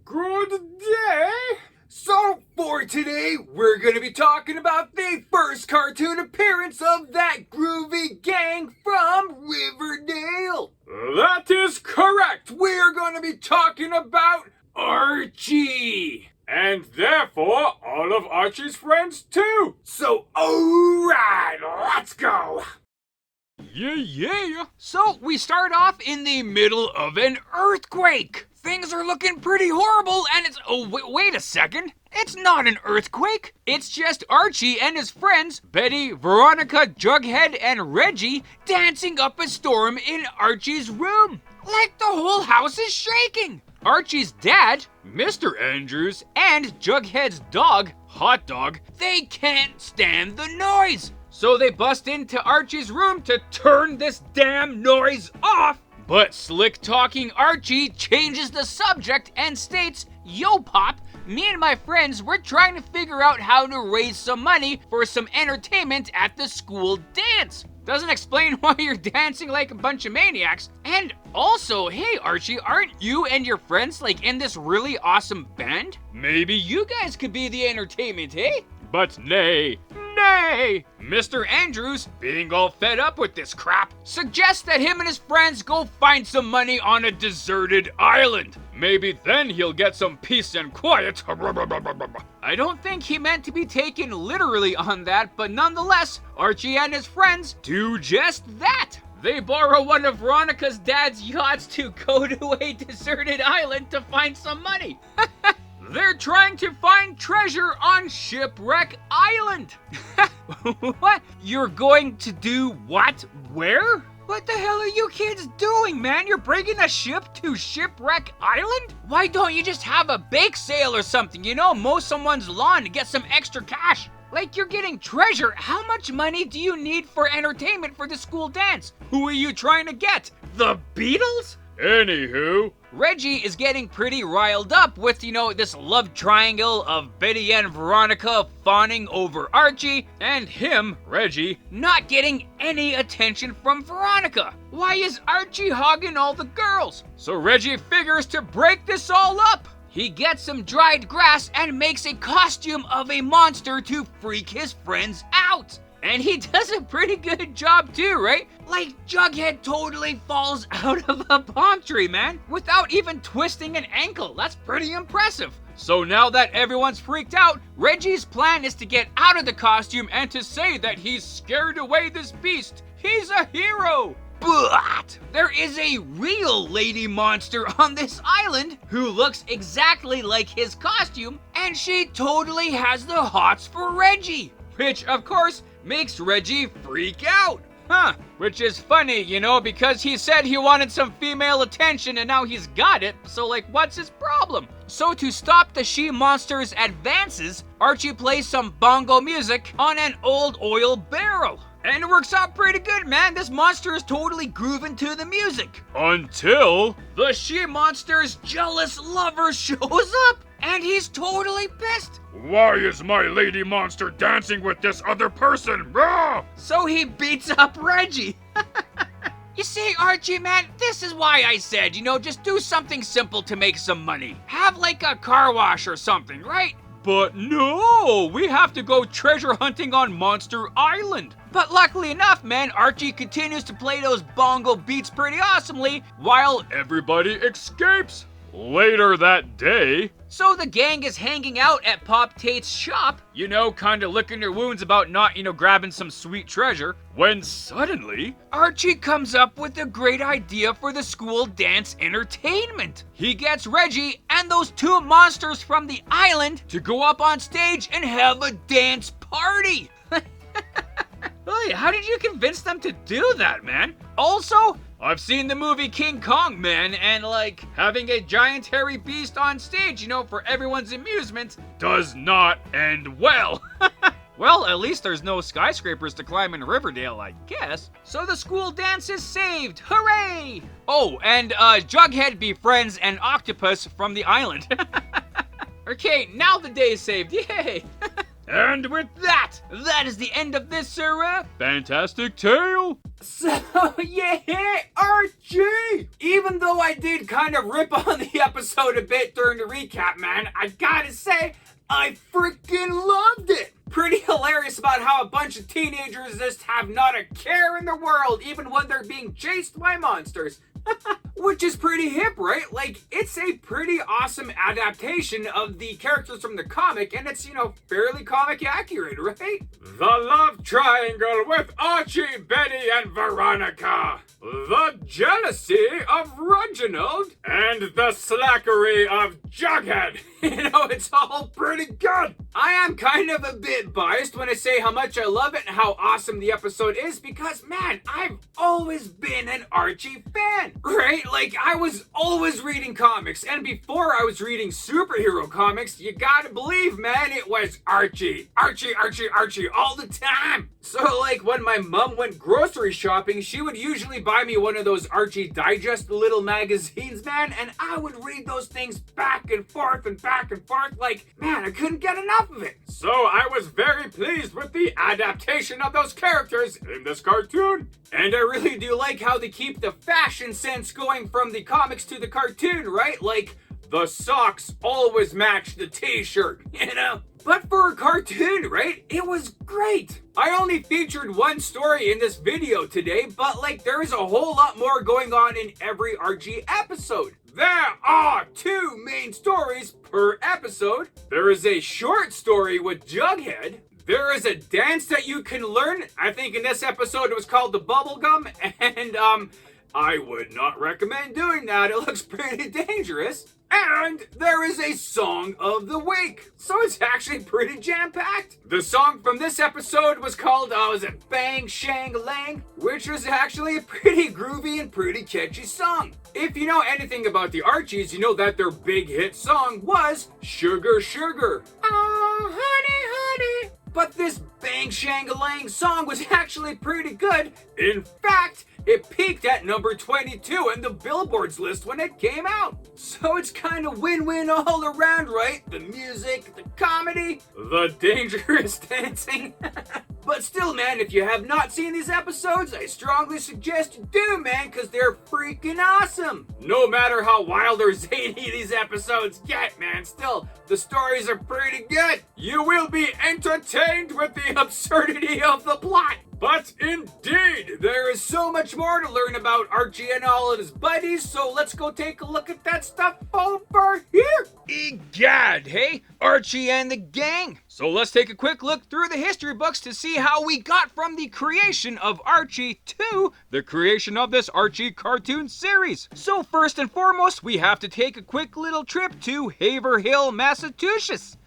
Good day! So, for today, we're gonna be talking about the first cartoon appearance of that groovy gang from Riverdale! That is correct! We're gonna be talking about Archie! And therefore, all of Archie's friends too! So, alright, let's go! Yeah. So we start off in the middle of an earthquake. Things are looking pretty horrible and it's... Oh, wait a second. It's not an earthquake. It's just Archie and his friends, Betty, Veronica, Jughead, and Reggie, dancing up a storm in Archie's room. Like the whole house is shaking. Archie's dad, Mr. Andrews, and Jughead's dog, Hot Dog, they can't stand the noise. So they bust into Archie's room to turn this damn noise off. But slick-talking Archie changes the subject and states, "Yo, Pop, me and my friends, we're trying to figure out how to raise some money for some entertainment at the school dance." Doesn't explain why you're dancing like a bunch of maniacs. And also, hey Archie, aren't you and your friends like in this really awesome band? Maybe you guys could be the entertainment, eh? But nay. Mr. Andrews, being all fed up with this crap, suggests that him and his friends go find some money on a deserted island. Maybe then he'll get some peace and quiet. I don't think he meant to be taken literally on that, but nonetheless, Archie and his friends do just that. They borrow one of Veronica's dad's yachts to go to a deserted island to find some money. They're trying to find treasure on Shipwreck Island. What? You're going to do what? Where? What the hell are you kids doing, man? You're bringing a ship to Shipwreck Island? Why don't you just have a bake sale or something, you know, mow someone's lawn to get some extra cash? Like you're getting treasure. How much money do you need for entertainment for the school dance? Who are you trying to get? The Beatles? Anywho, Reggie is getting pretty riled up with, you know, this love triangle of Betty and Veronica fawning over Archie, and him, Reggie, not getting any attention from Veronica. Why is Archie hogging all the girls? So Reggie figures to break this all up. He gets some dried grass and makes a costume of a monster to freak his friends out. And he does a pretty good job too, right? Like, Jughead totally falls out of a palm tree, man, without even twisting an ankle. That's pretty impressive. So now that everyone's freaked out, Reggie's plan is to get out of the costume and to say that he's scared away this beast. He's a hero. But there is a real lady monster on this island who looks exactly like his costume, and she totally has the hots for Reggie. Which, of course, makes Reggie freak out. Which is funny, you know, because he said he wanted some female attention and now he's got it, so like, what's his problem? So to stop the she-monster's advances, Archie plays some bongo music on an old oil barrel. And it works out pretty good, man. This monster is totally grooving to the music. Until the she-monster's jealous lover shows up. And he's totally pissed. Why is my lady monster dancing with this other person? Rah! So he beats up Reggie. You see, Archie, man, this is why I said, you know, just do something simple to make some money. Have like a car wash or something, right? But no, we have to go treasure hunting on Monster Island. But luckily enough, man, Archie continues to play those bongo beats pretty awesomely while everybody escapes. Later that day, so the gang is hanging out at Pop Tate's shop, you know, kinda licking their wounds about not, you know, grabbing some sweet treasure, when suddenly, Archie comes up with a great idea for the school dance entertainment. He gets Reggie and those two monsters from the island to go up on stage and have a dance party. Hey, how did you convince them to do that, man? Also, I've seen the movie King Kong, man, and like, having a giant hairy beast on stage, you know, for everyone's amusement, does not end well. Well, at least there's no skyscrapers to climb in Riverdale, I guess. So the school dance is saved, hooray! Oh, and Jughead befriends an octopus from the island. Okay, now the day is saved, yay! And with that, that is the end of this, fantastic tale. So, yeah, Archie! Even though I did kind of rip on the episode a bit during the recap, man, I gotta say, I freaking loved it! Pretty hilarious about how a bunch of teenagers just have not a care in the world, even when they're being chased by monsters. Which is pretty hip, right? Like, it's a pretty awesome adaptation of the characters from the comic, and it's, fairly comic accurate, right? The love triangle with Archie, Betty, and Veronica. The jealousy of Reginald. And the slackery of Jughead. It's all pretty good. I am kind of a bit biased when I say how much I love it and how awesome the episode is because, man, I've always been an Archie fan, right? Like, I was always reading comics, and before I was reading superhero comics, you gotta believe, man, it was Archie, Archie, Archie, Archie all the time. So, like, when my mom went grocery shopping, she would usually buy me one of those Archie Digest little magazines, man, and I would read those things back and forth and back and forth. Like, man, I couldn't get enough of it. So I was very pleased with the adaptation of those characters in this cartoon. And I really do like how they keep the fashion sense going from the comics to the cartoon, right? Like, the socks always match the t-shirt, But for a cartoon, right? It was great. I only featured one story in this video today, but there is a whole lot more going on in every Archie episode. There are 2 main stories per episode. There is a short story with Jughead. There is a dance that you can learn. I think in this episode it was called the bubblegum, and I would not recommend doing that. It looks pretty dangerous. And there is a song of the week. So it's actually pretty jam-packed. The song from this episode was called, Bang Shang Lang, which was actually a pretty groovy and pretty catchy song. If you know anything about the Archies, you know that their big hit song was Sugar Sugar. Oh, honey, honey. But this Bang Shang Lang song was actually pretty good. In fact, it peaked at number 22 in the Billboard's list when it came out. So it's kind of win-win all around, right? The music, the comedy, the dangerous dancing. But still, man, if you have not seen these episodes, I strongly suggest you do, man, because they're freaking awesome. No matter how wild or zany these episodes get, man, still, the stories are pretty good. You will be entertained with the absurdity of the plot. But indeed, there is so much more to learn about Archie and all of his buddies, so let's go take a look at that stuff over here. Egad, hey? Archie and the gang. So let's take a quick look through the history books to see how we got from the creation of Archie to the creation of this Archie cartoon series. So first and foremost, we have to take a quick little trip to Haverhill, Massachusetts,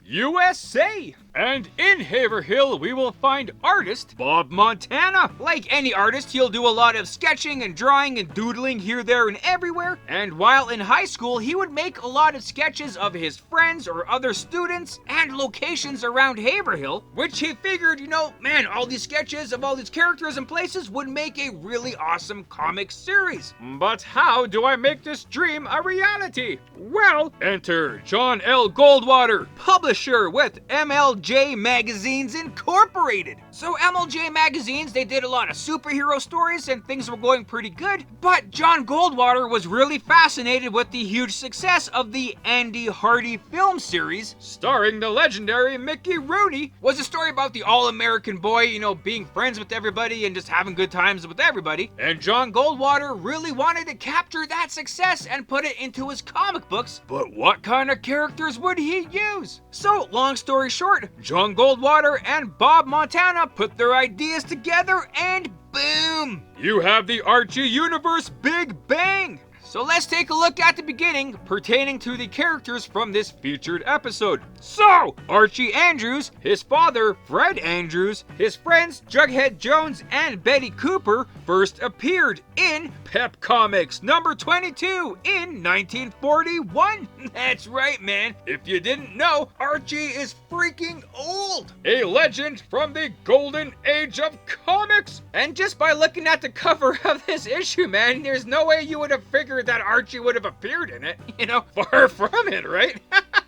USA. And in Haverhill, we will find artist Bob Montana. Like any artist, he'll do a lot of sketching and drawing and doodling here, there, and everywhere. And while in high school, he would make a lot of sketches of his friends or other students and locations around Haverhill, which he figured, man, all these sketches of all these characters and places would make a really awesome comic series. But how do I make this dream a reality? Well, enter John L. Goldwater, publisher with MLJ Magazines Incorporated. So MLJ Magazines, they did a lot of superhero stories and things were going pretty good, but John Goldwater was really fascinated with the huge success of the Andy Hardy film series, starring the legendary Mickey Rooney. Was a story about the all-American boy, being friends with everybody and just having good times with everybody. And John Goldwater really wanted to capture that success and put it into his comic books, but what kind of characters would he use? So, long story short, John Goldwater and Bob Montana put their ideas together and boom! You have the Archie Universe Big Bang! So let's take a look at the beginning pertaining to the characters from this featured episode. So, Archie Andrews, his father, Fred Andrews, his friends, Jughead Jones and Betty Cooper, first appeared in Pep Comics number 22 in 1941. That's right, man. If you didn't know, Archie is freaking old. A legend from the golden age of comics. And just by looking at the cover of this issue, man, there's no way you would have figured that Archie would have appeared in it. Far from it, right?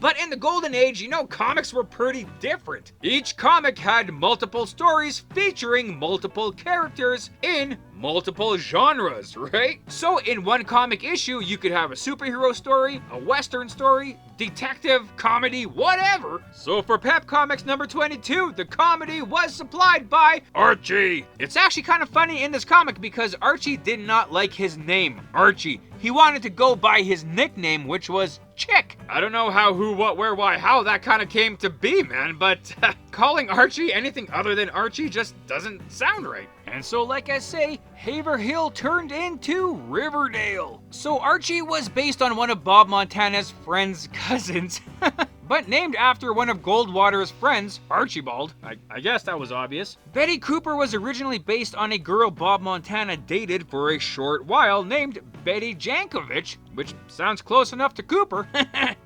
But in the golden age, you know, comics were pretty different. Each comic had multiple stories featuring multiple characters in multiple genres, right? So in one comic issue, you could have a superhero story, a western story, detective, comedy, whatever. So for Pep Comics number 22, the comedy was supplied by Archie. It's actually kind of funny in this comic because Archie did not like his name, Archie. He wanted to go by his nickname, which was Chick. I don't know how, who, what, where, why, how that kind of came to be, man, but calling Archie anything other than Archie just doesn't sound right. And so, like I say, Haverhill turned into Riverdale. So Archie was based on one of Bob Montana's friend's cousins, but named after one of Goldwater's friends, Archibald. I guess that was obvious. Betty Cooper was originally based on a girl Bob Montana dated for a short while named Betty Jankovic, which sounds close enough to Cooper.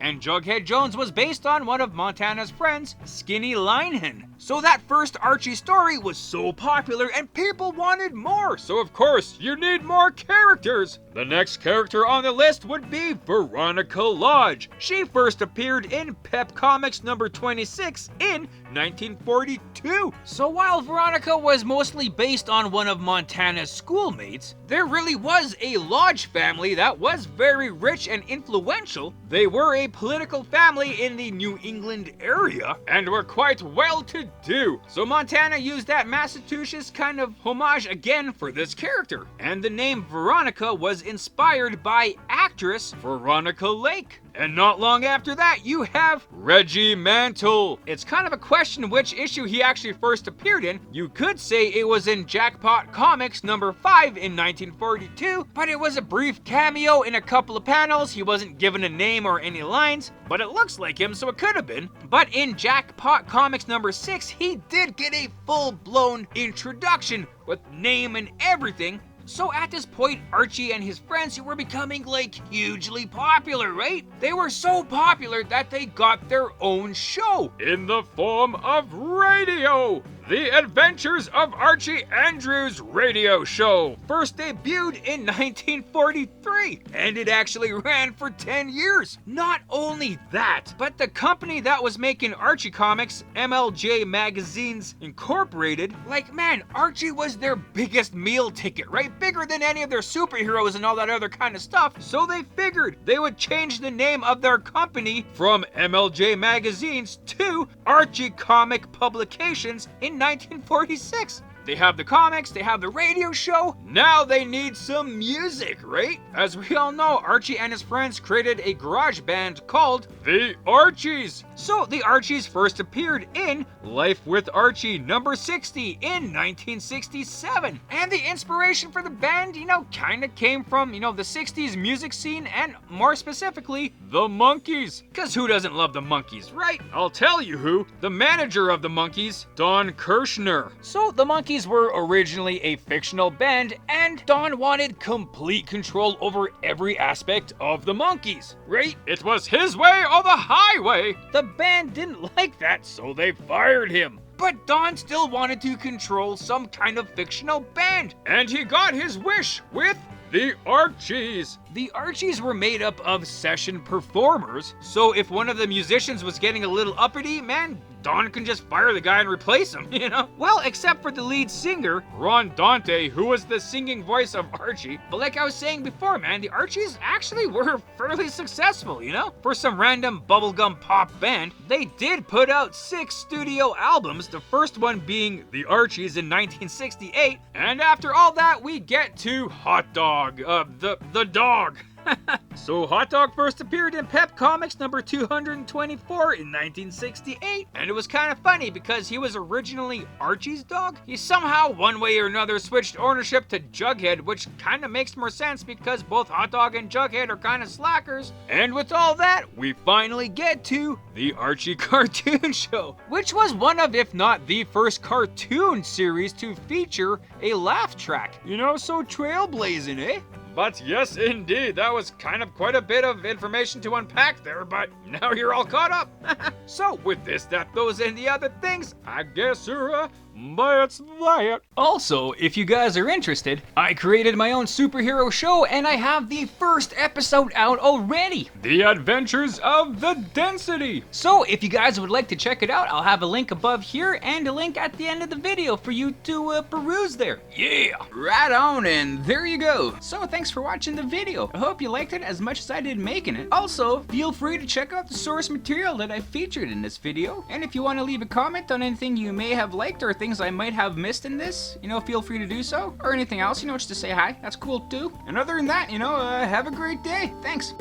And Jughead Jones was based on one of Montana's friends, Skinny Linehan. So that first Archie story was so popular and people wanted more. So of course, you need more characters. The next character on the list would be Veronica Lodge. She first appeared in Pep Comics number 26 in 1942. So while Veronica was mostly based on one of Montana's schoolmates, there really was a Lodge family that was very rich and influential. They were a political family in the New England area and were quite well-to-do. So Montana used that Massachusetts kind of homage again for this character. And the name Veronica was inspired by actress Veronica Lake. And not long after that, you have Reggie Mantle. It's kind of a question which issue he actually first appeared in. You could say it was in Jackpot Comics number 5 in 1942, but it was a brief cameo in a couple of panels. He wasn't given a name or any lines, but it looks like him, so it could have been. But in Jackpot Comics number 6, he did get a full-blown introduction with name and everything. So at this point, Archie and his friends were becoming like hugely popular, right? They were so popular that they got their own show in the form of radio. The Adventures of Archie Andrews radio show first debuted in 1943, and it actually ran for 10 years. Not only that, but the company that was making Archie comics, MLJ Magazines Incorporated, like man, Archie was their biggest meal ticket, right? Bigger than any of their superheroes and all that other kind of stuff. So they figured they would change the name of their company from MLJ Magazines to Archie Comic Publications in 1946. They have the comics, they have the radio show, now they need some music, right? As we all know, Archie and his friends created a garage band called the Archies. So the Archies first appeared in Life with Archie number 60 in 1967. And the inspiration for the band, you know, kind of came from, you know, the 60s music scene and more specifically, the Monkees. Because who doesn't love the Monkees, right? I'll tell you who, the manager of the Monkees, Don Kirshner. So the Monkees were originally a fictional band, and Don wanted complete control over every aspect of the Monkees, right? It was his way or the highway. The band didn't like that, so they fired him. But Don still wanted to control some kind of fictional band, and he got his wish with the Archies. The Archies were made up of session performers, so if one of the musicians was getting a little uppity, man, Don can just fire the guy and replace him, you know? Well, except for the lead singer, Ron Dante, who was the singing voice of Archie. But like I was saying before, man, the Archies actually were fairly successful, you know? For some random bubblegum pop band, they did put out 6 studio albums, the first one being The Archies in 1968. And after all that, we get to Hot Dog, the dog. So Hot Dog first appeared in Pep Comics number 224 in 1968, and it was kind of funny because he was originally Archie's dog. He somehow, one way or another, switched ownership to Jughead, which kind of makes more sense because both Hot Dog and Jughead are kind of slackers. And with all that, we finally get to the Archie cartoon show, which was one of, if not the first cartoon series to feature a laugh track. You know, so trailblazing, eh? But yes, indeed, that was kind of quite a bit of information to unpack there, but now you're all caught up. So with this, that, those, and the other things, I guess That's that. Also, if you guys are interested, I created my own superhero show and I have the first episode out already. The Adventures of the Density. So if you guys would like to check it out, I'll have a link above here and a link at the end of the video for you to peruse there. Yeah, right on, and there you go. So thanks for watching the video. I hope you liked it as much as I did making it. Also, feel free to check out the source material that I featured in this video. And if you want to leave a comment on anything you may have liked or things I might have missed in this, feel free to do so. Or anything else, just to say hi. That's cool too. And other than that, have a great day. Thanks.